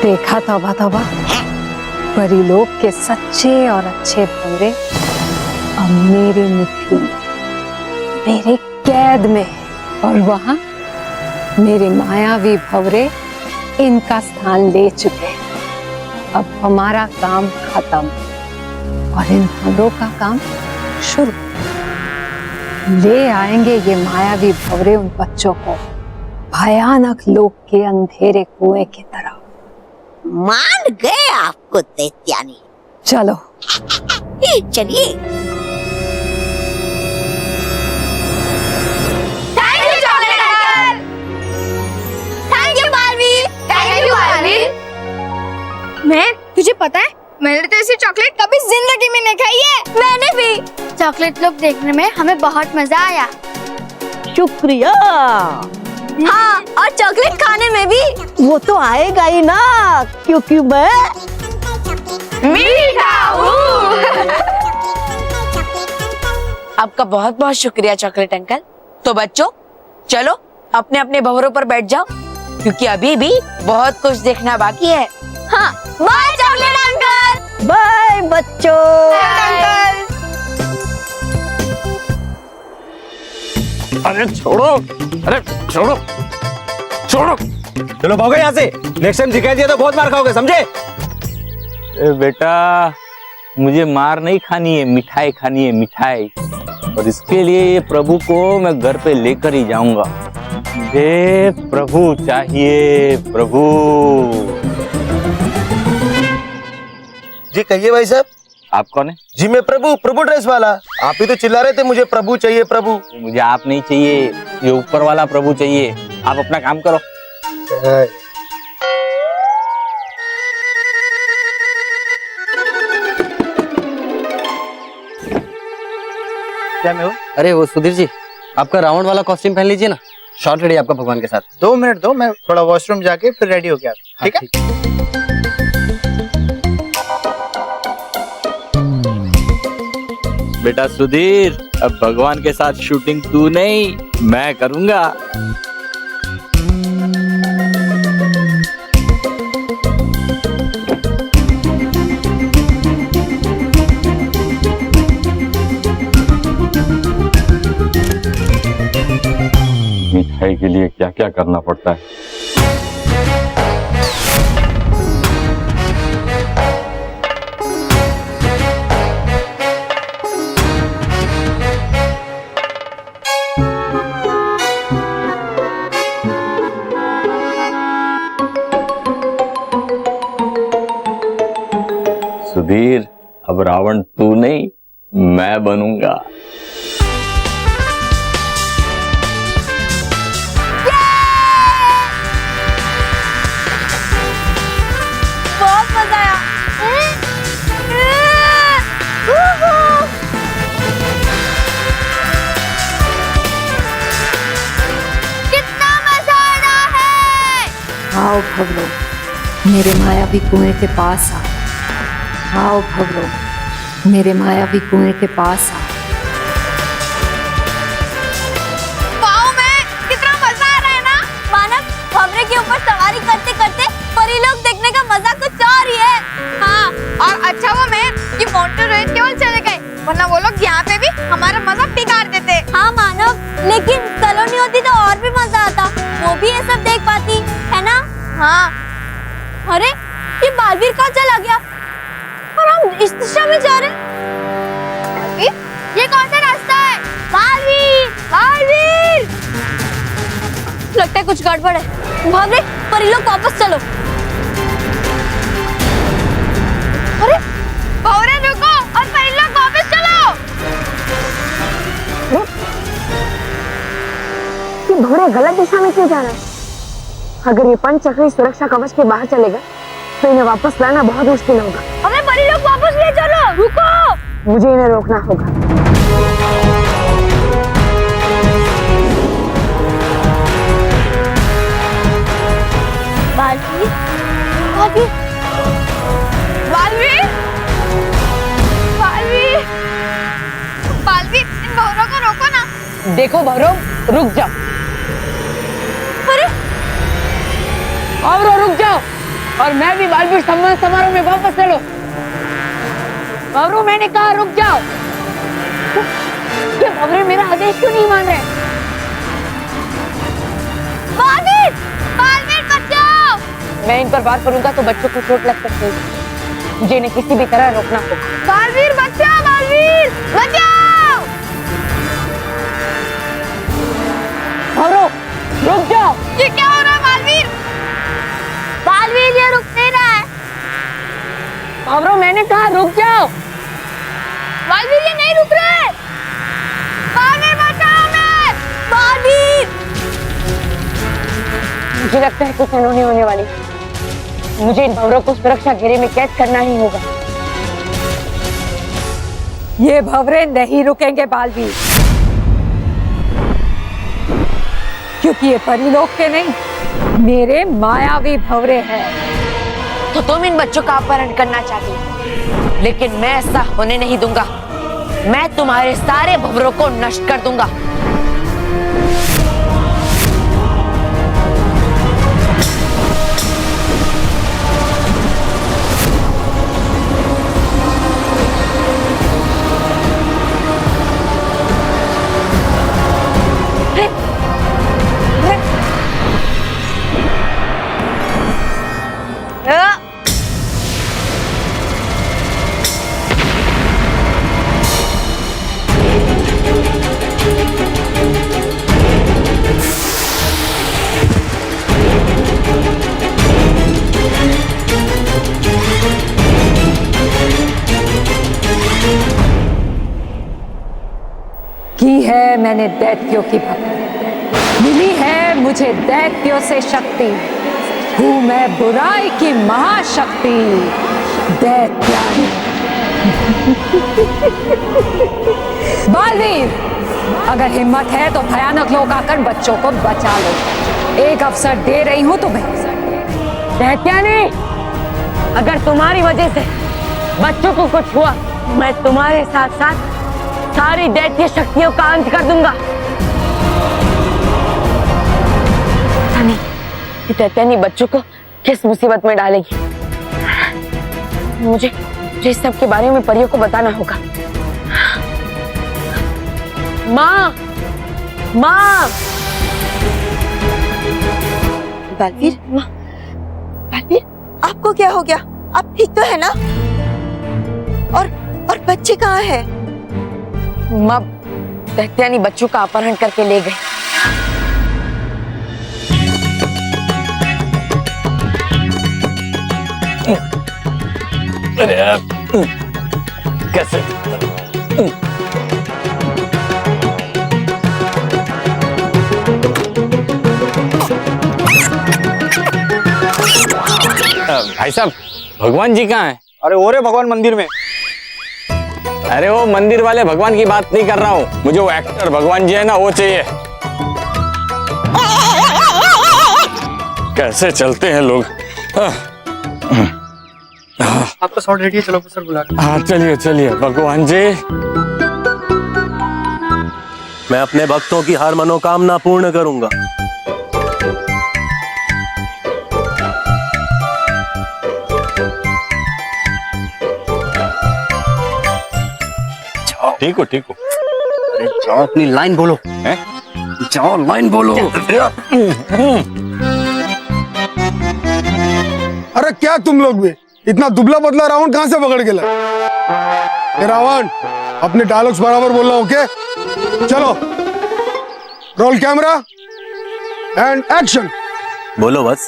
देखा तौबा तौबा, परीलोक के सच्चे और अच्छे भंवरे अब मेरी मुट्ठी में, मेरे कैद में, और वहां मेरे मायावी भंवरे इनका स्थान ले चुके हैं। अब हमारा काम खत्म और इन भंवरों का काम शुरू। ले आएंगे ये मायावी भंवरे उन बच्चों को भयानक लोक के अंधेरे कुएं की तरह। मान गए आपको दैत्यानी। चलो चलिए। Thank you chocolate uncle. Thank you Baalveer. Thank you Baalveer. मैं, तुझे पता है मैंने तो ऐसी चॉकलेट कभी जिंदगी में नहीं खाई है। मैंने भी। चॉकलेट लोग देखने में हमें बहुत मजा आया। शुक्रिया। हाँ, और चॉकलेट खाने में भी। वो तो आएगा ही ना, क्योंकि मैं मीठा हूँ। आपका बहुत बहुत शुक्रिया चॉकलेट अंकल। तो बच्चों चलो अपने अपने भंवरों पर बैठ जाओ, क्योंकि अभी भी बहुत कुछ देखना बाकी है। हाँ, बाय चॉकलेट अंकल। बाय बच्चों। अंकल। अरे छोड़ो, अरे छोड़ो छोड़ो, चलो भागो यहाँ से। नेक्स्ट टाइम शिकायत दिया तो बहुत मार खाओगे, समझे? बेटा मुझे मार नहीं खानी है, मिठाई खानी है, मिठाई। और इसके लिए ये प्रभु को मैं घर पे लेकर ही जाऊंगा। मुझे प्रभु चाहिए, प्रभु। जी कहिए भाई साहब। आप कौन है? जी मैं प्रभु, प्रभु ड्रेस वाला। आप ही तो चिल्ला रहे थे मुझे प्रभु चाहिए, प्रभु। मुझे आप नहीं चाहिए, ये ऊपर वाला प्रभु चाहिए। आप अपना काम करो। क्या मैं हूँ? अरे वो सुधीर जी, आपका रावण वाला कॉस्ट्यूम पहन लीजिए ना, शॉर्ट रेडी आपका भगवान के साथ। 2 मिनट दो, मैं थोड़ा वॉशरूम जाके फिर रेडी हो गया। ठीक है? बेटा सुधीर, अब भगवान के साथ शूटिंग तू नहीं मैं करूंगा। मिठाई के लिए क्या क्या करना पड़ता है। सुधीर, अब रावण तू नहीं मैं बनूंगा। बहुत मजा आया। कितना मजा आ रहा है। आओ भंवरों, मेरे मायावी कुएं के पास आओ। आओ भंवरों, मेरे मायावी कुएं के पास आओ। वाओ, मैं कितना मजा आ रहा है ना। मानव, भंवरे के ऊपर सवारी करते करते परीलोक देखने का मजा कुछ और ही है। हाँ, और अच्छा वो मैं कि मोंटू रोहित केवल चले गए, वरना वो लोग यहाँ पे भी हमारा मजा बिगाड़ देते। हाँ मानव, लेकिन कॉलोनी होती तो और भी मजा आता, वो भी ये सब देख पाती, है ना? हाँ। अरे ये बालवीर कहाँ चला गया और हम इस दिशा में जा रहे हैं? ये कौन सा रास्ता है? बालवीर, बालवीर! लगता है कुछ गड़बड़ है। भंवरे, परीलोक वापस चलो। अरे भंवरे रुको और परीलोक वापस चलो। ये भंवरे गलत दिशा में क्यों जा रहे हैं? अगर ये पंचचक्री सुरक्षा कवच के बाहर चलेगा तो इन्हें वापस लाना बहुत मुश्किल होगा। हमें परीलोक वापस ले चलो। रुको, मुझे इन्हें रोकना होगा। बालवीर, बालवीर, बालवीर, बालवीर, बालवीर, इन भंवरों को रोको ना। देखो भंवरों, रुक जाओ। अरे और रुक जाओ और मैं भी बालवीर सम्मान समारोह में वापस चलो। और मैंने कहा रुक जाओ। ये भंवरे मेरा आदेश क्यों नहीं मान रहे? बालवीर, बालवीर बचाओ। मैं इन पर वार करूंगा तो बच्चों को चोट लग सकती है। मुझे इन्हें किसी भी तरह रोकना होगा। बालवीर बचाओ, बालवीर बचाओ। भंवरों, रुक जाओ। ये क्या हो रहा है बालवीर? बालवीर ये रुक नहीं रहा है। भंवरों, मैंने कहा रुक जाओ। बालवीर ये नहीं रुक रहा है। बालवीर बचाओ मैं। बालवीर। मुझे लगता है कुछ अनहोनी होने वाली। मुझे इन भंवरों को सुरक्षा घेरे में कैद करना ही होगा। ये भंवरे नहीं रुकेंगे बालवीर, क्योंकि ये परीलोक के नहीं, मेरे मायावी भंवरे हैं। तो तुम इन बच्चों का अपहरण करना चाहती हो, लेकिन मैं ऐसा होने नहीं दूंगा। मैं तुम्हारे सारे भंवरों को नष्ट कर दूंगा। की है मैंने दैत्यों की भक्ति, मिली है मुझे दैत्यों से शक्ति। हूँ मैं बुराई की महाशक्ति, दैत्यानी। बालवीर, अगर हिम्मत है तो भयानक लोग आकर बच्चों को बचा लो। एक अवसर दे रही हूँ तुम्हें। दैत्यानी, अगर तुम्हारी वजह से बच्चों को कुछ हुआ, मैं तुम्हारे साथ साथ सारी दैत्य शक्तियों का अंत कर दूंगा। ये दैत्यानी बच्चों को किस मुसीबत में डालेगी? मुझे इस सब के बारे में परियों को बताना होगा। माँ, माँ। बालवीर, बालवीर, आपको क्या हो गया? आप ठीक तो है ना? और बच्चे कहाँ हैं? माँ, दैत्यानी बच्चों का अपहरण करके ले गए। अरे यार, कैसे? भाई साहब, भगवान जी कहाँ हैं? अरे वो रे भगवान मंदिर में। अरे वो मंदिर वाले भगवान की बात नहीं कर रहा हूँ, मुझे वो एक्टर भगवान जी है ना, वो चाहिए। कैसे चलते हैं लोग। आपका शॉट रेडी है, चलो सर बुला। हाँ चलिए चलिए भगवान जी। मैं अपने भक्तों की हर मनोकामना पूर्ण करूंगा। ठीक हो ठीक हो। अरे जाओ, अपनी लाइन बोलो। हैं? जाओ, लाइन बोलो। अरे क्या तुम लोग भी इतना दुबला पतला रावण कहां से पकड़ के लाए? ये रावण, अपने डायलॉग्स बराबर बोलना, ओके? चलो, रोल कैमरा एंड एक्शन। बोलो बस,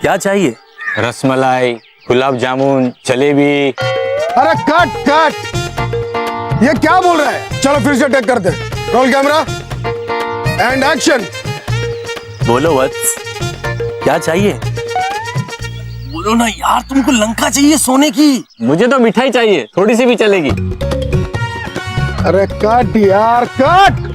क्या चाहिए? रसमलाई, गुलाब जामुन, जलेबी। अरे कट कट, ये क्या बोल रहा है? चलो फिर से टेक करते। Roll camera and action. बोलो बस, क्या चाहिए? बोलो ना यार, तुमको लंका चाहिए सोने की? मुझे तो मिठाई चाहिए, थोड़ी सी भी चलेगी। अरे कट यार, कट।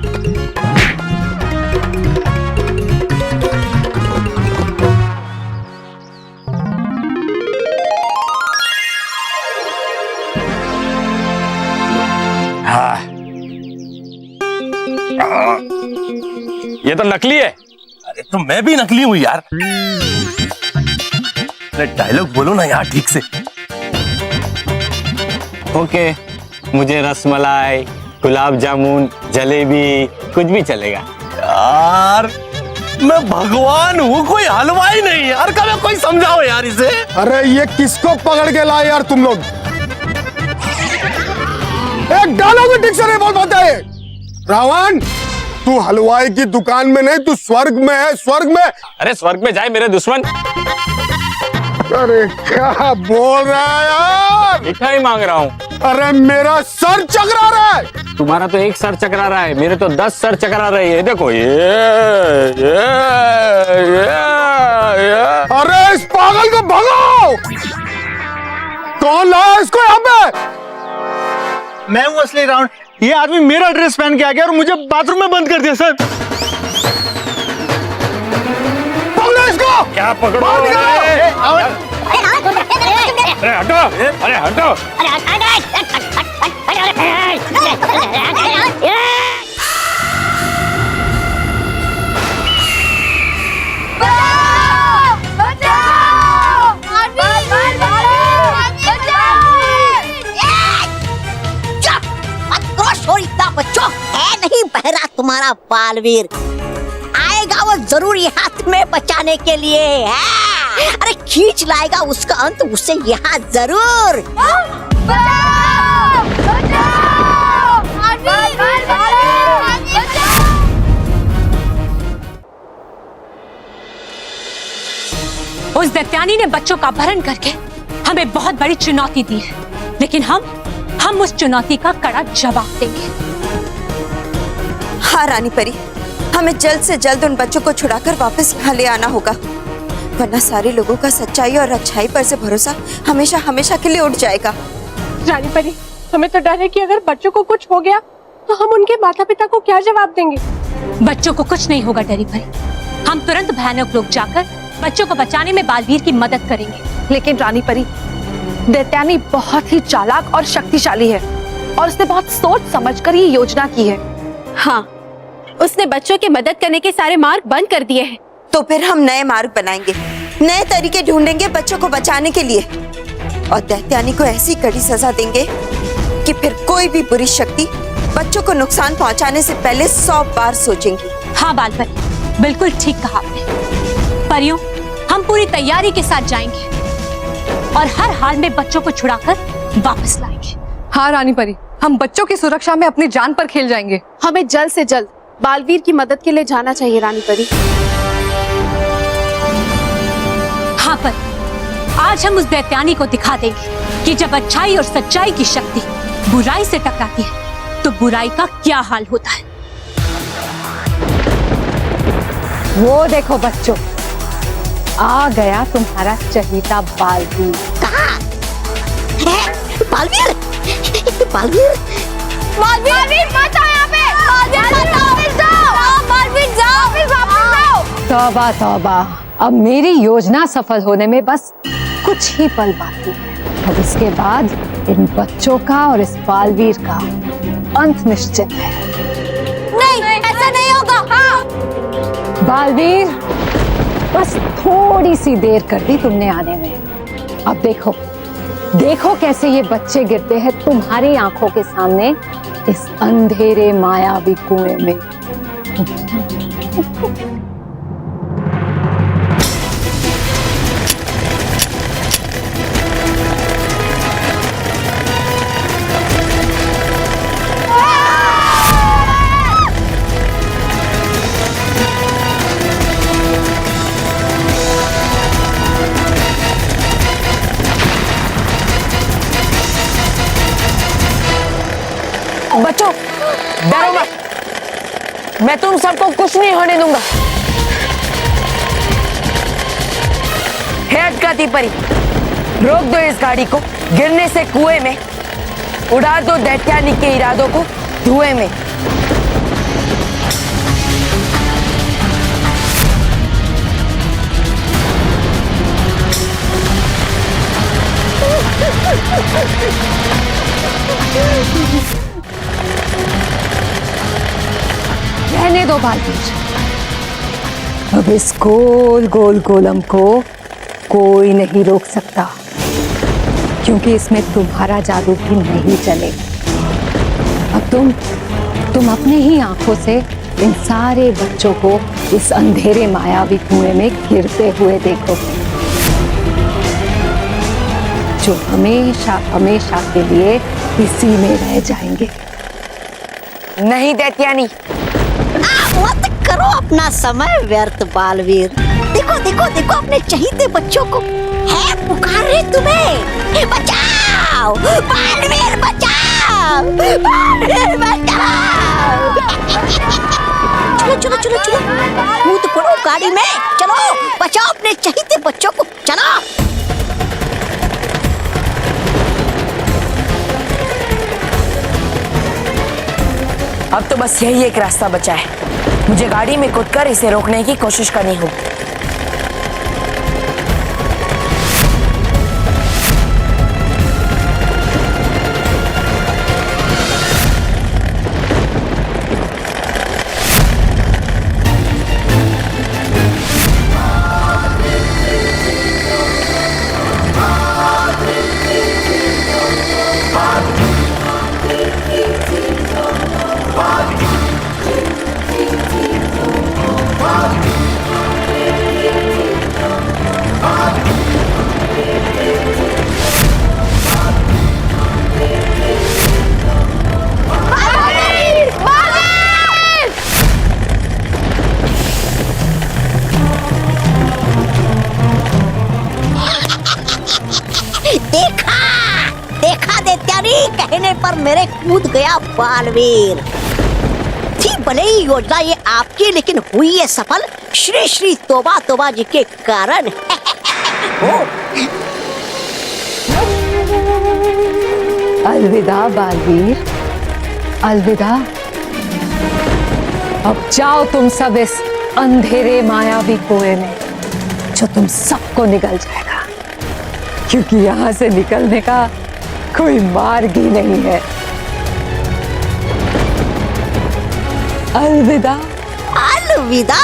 हाँ। ये तो नकली है। अरे तो मैं भी नकली हूँ यार। अरे डायलॉग बोलो ना यार ठीक से। ओके, मुझे रसमलाई, गुलाब जामुन, जलेबी कुछ भी चलेगा। यार मैं भगवान हूँ, कोई हलवाई नहीं यार। कभी कोई समझाओ यार इसे। अरे ये किसको पकड़ के लाए यार तुम लोग? एक डायलॉग भी ठीक से नहीं बोल पाता है। रावण, तू हलवाई की दुकान में नहीं, तू स्वर्ग में है, स्वर्ग में। अरे स्वर्ग में जाए मेरे दुश्मन। अरे क्या बोल रहा है यार? मिठाई मांग रहा हूँ। अरे मेरा सर चकरा रहा है। तुम्हारा तो एक सर चकरा रहा है, मेरे तो 10 सर चकरा रही है। देखो ये। अरे इस पागल को भगाओ। कौन लाया इसको यहाँ पे? मैं हूँ असली रावण। ये आदमी मेरा ड्रेस पहन के आ गया और मुझे बाथरूम में बंद कर दिया सर। पकड़ो इसको। क्या पकड़ो? अरे हटो, अरे हटो। बच्चों है नहीं बहरा तुम्हारा बालवीर, आएगा वो जरूर यहाँ तुम्हें बचाने के लिए है। अरे खींच लाएगा उसका अंत उसे यहाँ जरूर। उस दैत्यानी ने बच्चों का अपहरण करके हमें बहुत बड़ी चुनौती दी है, लेकिन हम उस चुनौती का कड़ा जवाब देंगे। हाँ रानी परी, हमें जल्द से जल्द उन बच्चों को छुड़ाकर वापस यहाँ ले आना होगा, वरना सारे लोगों का सच्चाई और अच्छाई पर से भरोसा हमेशा हमेशा के लिए उठ जाएगा। रानी परी, हमें तो डर है कि अगर बच्चों को कुछ हो गया तो हम उनके माता पिता को क्या जवाब देंगे? बच्चों को कुछ नहीं होगा डरी परी, हम तुरंत भयानक लोग जाकर बच्चों को बचाने में बालवीर की मदद करेंगे। लेकिन रानी परी, दैत्यानी बहुत ही चालाक और शक्तिशाली है और उसने बहुत सोच समझकर ये योजना की है। हाँ, उसने बच्चों की मदद करने के सारे मार्ग बंद कर दिए हैं। तो फिर हम नए मार्ग बनाएंगे, नए तरीके ढूंढेंगे बच्चों को बचाने के लिए, और दैत्यानी को ऐसी कड़ी सजा देंगे कि फिर कोई भी बुरी शक्ति बच्चों को नुकसान पहुंचाने से पहले 100 बार सोचेंगी। हाँ बाल परी, बिल्कुल ठीक कहा आपने। परियों, हम पूरी तैयारी के साथ जाएंगे और हर हाल में बच्चों को छुड़ाकर वापस लाएंगे। हाँ रानी परी, हम बच्चों की सुरक्षा में अपनी जान पर खेल जाएंगे। हमें जल्द से जल्द बालवीर की मदद के लिए जाना चाहिए रानी परी। हाँ पर आज हम उस दैत्यानी को दिखा देंगे कि जब अच्छाई और सच्चाई की शक्ति बुराई से टकराती है तो बुराई का क्या हाल होता है। वो देखो बच्चों, आ गया तुम्हारा चहीता बालवीर। बालवीर, बालवीर, बालवीर मत आओ यहाँ पे। बालवीर जाओ, बालवीर जाओ, फिर वापस जाओ। तौबा तौबा, अब मेरी योजना सफल होने में बस कुछ ही पल बाकी है। अब इसके बाद इन बच्चों का और इस बालवीर का अंत निश्चित है। नहीं, ऐसा नहीं होगा। हाँ। बालवीर, बस थोड़ी सी देर कर दी तुमने आने में। अब देखो देखो कैसे ये बच्चे गिरते हैं तुम्हारी आंखों के सामने इस अंधेरे मायावी कुएं में। बच्चों, डरो मत, मैं तुम सबको कुछ नहीं होने दूंगा। हेड का परी, रोक दो इस गाड़ी को गिरने से कुएं में, उड़ा दो दैत्यानी के इरादों को धुएं में। रहने दो बालवीर, अब इस गोल गोल गोलम को कोई नहीं रोक सकता, क्योंकि इसमें तुम्हारा जादू भी नहीं चलेगा। अब तुम अपने ही आंखों से इन सारे बच्चों को इस अंधेरे मायावी कुएं में गिरते हुए देखोगे, जो हमेशा हमेशा के लिए इसी में रह जाएंगे। नहीं दैत्यानी, मत करो अपना समय व्यर्थ बालवीर। देखो देखो देखो अपने चहीते बच्चों को है पुकार रहे तुम्हें। बचाओ बालवीर, बचाओ बालवीर, बचाओ। चलो चलो चलो चलो, कूद पड़ो गाड़ी में, चलो बचाओ अपने चहीते बच्चों को, चलो। अब तो बस यही एक रास्ता बचा है, मुझे गाड़ी में कूदकर इसे रोकने की कोशिश करनी होगी। कहने पर मेरे कूद गया बालवीर। थी भले ही योजना ये आपकी, लेकिन हुई ये सफल श्री श्री तोबा तोबा जी के कारण। अलविदा बालवीर, अलविदा। अब जाओ तुम सब इस अंधेरे मायावी कुएं में, जो तुम सबको निगल जाएगा, क्योंकि यहाँ से निकलने का कोई मार्ग ही नहीं है। अलविदा, अलविदा।